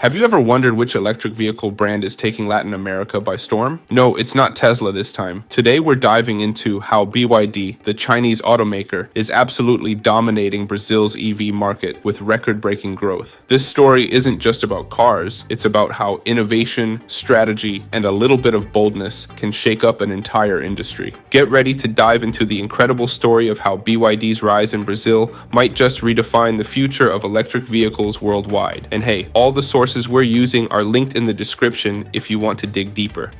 Have you ever wondered which electric vehicle brand is taking Latin America by storm? No, it's not Tesla this time. Today we're diving into how BYD, the Chinese automaker, is absolutely dominating Brazil's EV market with record-breaking growth. This story isn't just about cars, it's about how innovation, strategy, and a little bit of boldness can shake up an entire industry. Get ready to dive into the incredible story of how BYD's rise in Brazil might just redefine the future of electric vehicles worldwide. And hey, all the sources we're using are linked in the description if you want to dig deeper.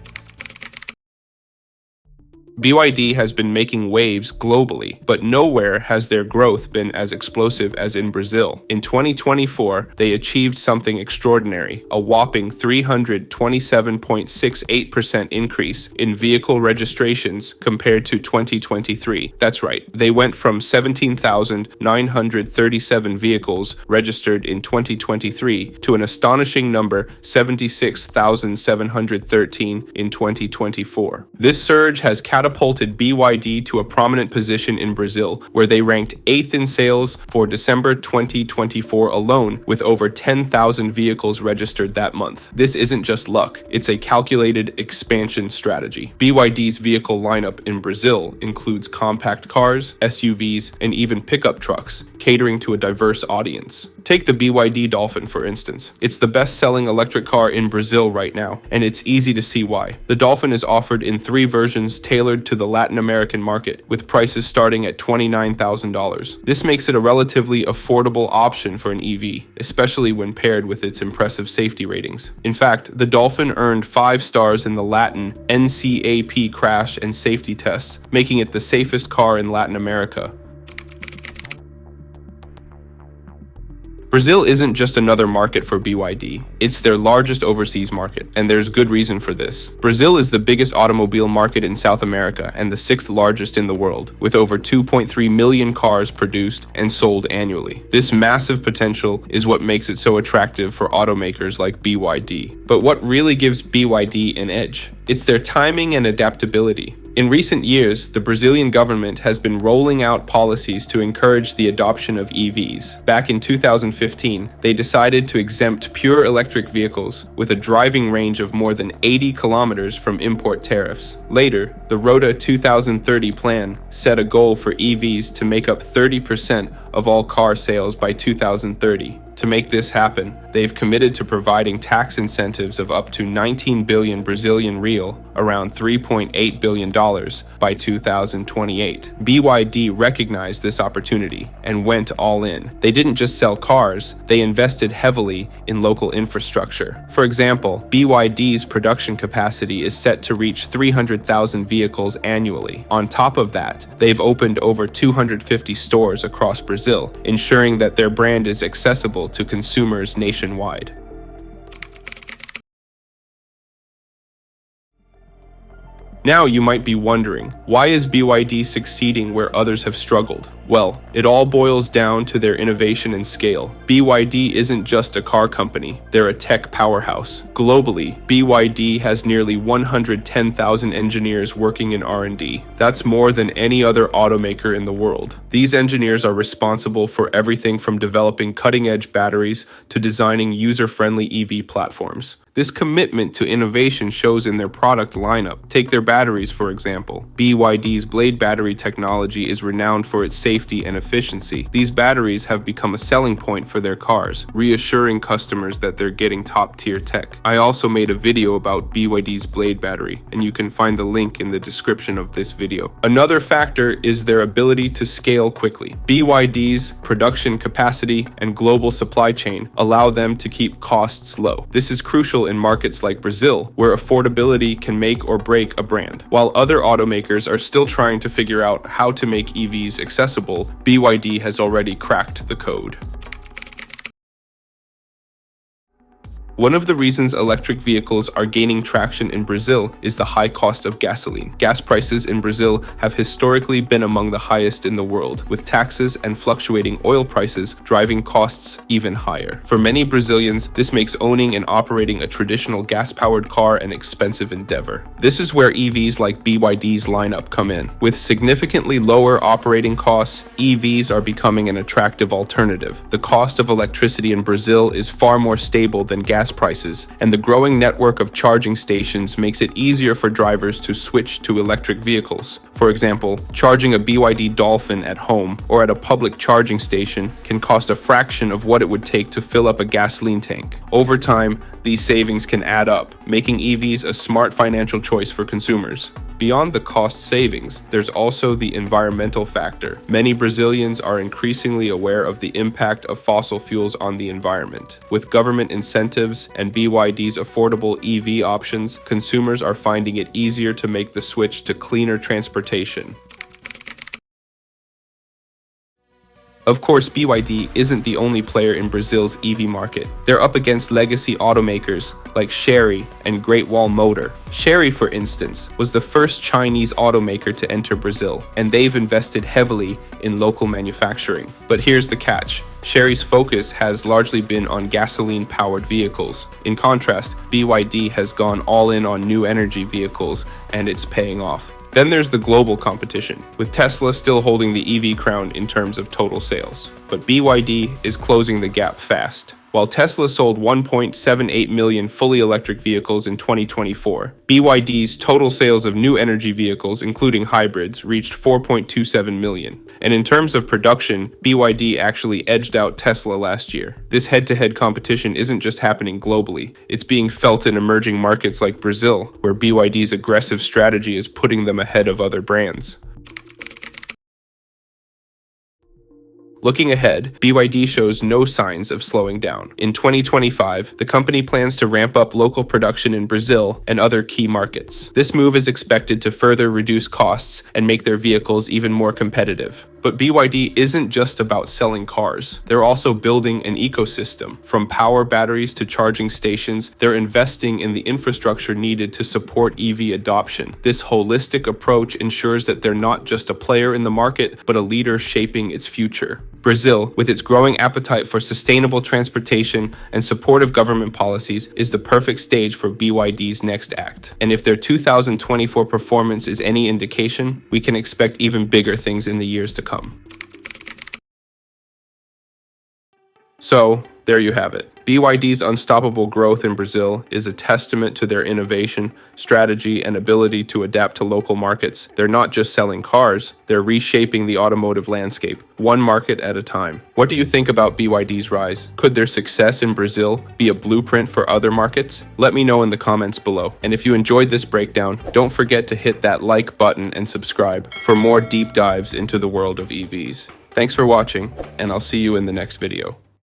BYD has been making waves globally, but nowhere has their growth been as explosive as in Brazil. In 2024, they achieved something extraordinary, a whopping 327.68% increase in vehicle registrations compared to 2023. That's right, they went from 17,937 vehicles registered in 2023 to an astonishing number 76,713 in 2024. This surge has catapulted BYD to a prominent position in Brazil, where they ranked 8th in sales for December 2024 alone, with over 10,000 vehicles registered that month. This isn't just luck, it's a calculated expansion strategy. BYD's vehicle lineup in Brazil includes compact cars, SUVs, and even pickup trucks, catering to a diverse audience. Take the BYD Dolphin, for instance. It's the best-selling electric car in Brazil right now, and it's easy to see why. The Dolphin is offered in 3 versions tailored to the Latin American market, with prices starting at $29,000. This makes it a relatively affordable option for an EV, especially when paired with its impressive safety ratings. In fact, the Dolphin earned 5 stars in the Latin NCAP crash and safety tests, making it the safest car in Latin America. Brazil isn't just another market for BYD, it's their largest overseas market, and there's good reason for this. Brazil is the biggest automobile market in South America and the 6th largest in the world, with over 2.3 million cars produced and sold annually. This massive potential is what makes it so attractive for automakers like BYD. But what really gives BYD an edge? It's their timing and adaptability. In recent years, the Brazilian government has been rolling out policies to encourage the adoption of EVs. Back in 2015, they decided to exempt pure electric vehicles with a driving range of more than 80 kilometers from import tariffs. Later, the Rota 2030 plan set a goal for EVs to make up 30% of all car sales by 2030. To make this happen, they've committed to providing tax incentives of up to 19 billion Brazilian real, around $3.8 billion, by 2028. BYD recognized this opportunity and went all in. They didn't just sell cars, they invested heavily in local infrastructure. For example, BYD's production capacity is set to reach 300,000 vehicles annually. On top of that, they've opened over 250 stores across Brazil, ensuring that their brand is accessible to consumers nationwide. Now you might be wondering, why is BYD succeeding where others have struggled? Well, it all boils down to their innovation and scale. BYD isn't just a car company, they're a tech powerhouse. Globally, BYD has nearly 110,000 engineers working in R&D. That's more than any other automaker in the world. These engineers are responsible for everything from developing cutting-edge batteries to designing user-friendly EV platforms. This commitment to innovation shows in their product lineup. Take their batteries, for example. BYD's Blade battery technology is renowned for its safety and efficiency. These batteries have become a selling point for their cars, reassuring customers that they're getting top-tier tech. I also made a video about BYD's Blade battery, and you can find the link in the description of this video. Another factor is their ability to scale quickly. BYD's production capacity and global supply chain allow them to keep costs low. This is crucial in markets like Brazil, where affordability can make or break a brand. While other automakers are still trying to figure out how to make EVs accessible, BYD has already cracked the code. One of the reasons electric vehicles are gaining traction in Brazil is the high cost of gasoline. Gas prices in Brazil have historically been among the highest in the world, with taxes and fluctuating oil prices driving costs even higher. For many Brazilians, this makes owning and operating a traditional gas-powered car an expensive endeavor. This is where EVs like BYD's lineup come in. With significantly lower operating costs, EVs are becoming an attractive alternative. The cost of electricity in Brazil is far more stable than gas gas prices, and the growing network of charging stations makes it easier for drivers to switch to electric vehicles. For example, charging a BYD Dolphin at home or at a public charging station can cost a fraction of what it would take to fill up a gasoline tank. Over time, these savings can add up, making EVs a smart financial choice for consumers. Beyond the cost savings, there's also the environmental factor. Many Brazilians are increasingly aware of the impact of fossil fuels on the environment. With government incentives and BYD's affordable EV options, consumers are finding it easier to make the switch to cleaner transportation. Of course, BYD isn't the only player in Brazil's EV market. They're up against legacy automakers like Chery and Great Wall Motor. Chery, for instance, was the first Chinese automaker to enter Brazil, and they've invested heavily in local manufacturing. But here's the catch. Chery's focus has largely been on gasoline-powered vehicles. In contrast, BYD has gone all in on new energy vehicles, and it's paying off. Then there's the global competition, with Tesla still holding the EV crown in terms of total sales. But BYD is closing the gap fast. While Tesla sold 1.78 million fully electric vehicles in 2024, BYD's total sales of new energy vehicles, including hybrids, reached 4.27 million. And in terms of production, BYD actually edged out Tesla last year. This head-to-head competition isn't just happening globally, it's being felt in emerging markets like Brazil, where BYD's aggressive strategy is putting them ahead of other brands. Looking ahead, BYD shows no signs of slowing down. In 2025, the company plans to ramp up local production in Brazil and other key markets. This move is expected to further reduce costs and make their vehicles even more competitive. But BYD isn't just about selling cars. They're also building an ecosystem. From power batteries to charging stations, they're investing in the infrastructure needed to support EV adoption. This holistic approach ensures that they're not just a player in the market, but a leader shaping its future. Brazil, with its growing appetite for sustainable transportation and supportive government policies, is the perfect stage for BYD's next act. And if their 2024 performance is any indication, we can expect even bigger things in the years to come. So, there you have it. BYD's unstoppable growth in Brazil is a testament to their innovation, strategy, and ability to adapt to local markets. They're not just selling cars, they're reshaping the automotive landscape, one market at a time. What do you think about BYD's rise? Could their success in Brazil be a blueprint for other markets? Let me know in the comments below. And if you enjoyed this breakdown, don't forget to hit that like button and subscribe for more deep dives into the world of EVs. Thanks for watching, and I'll see you in the next video.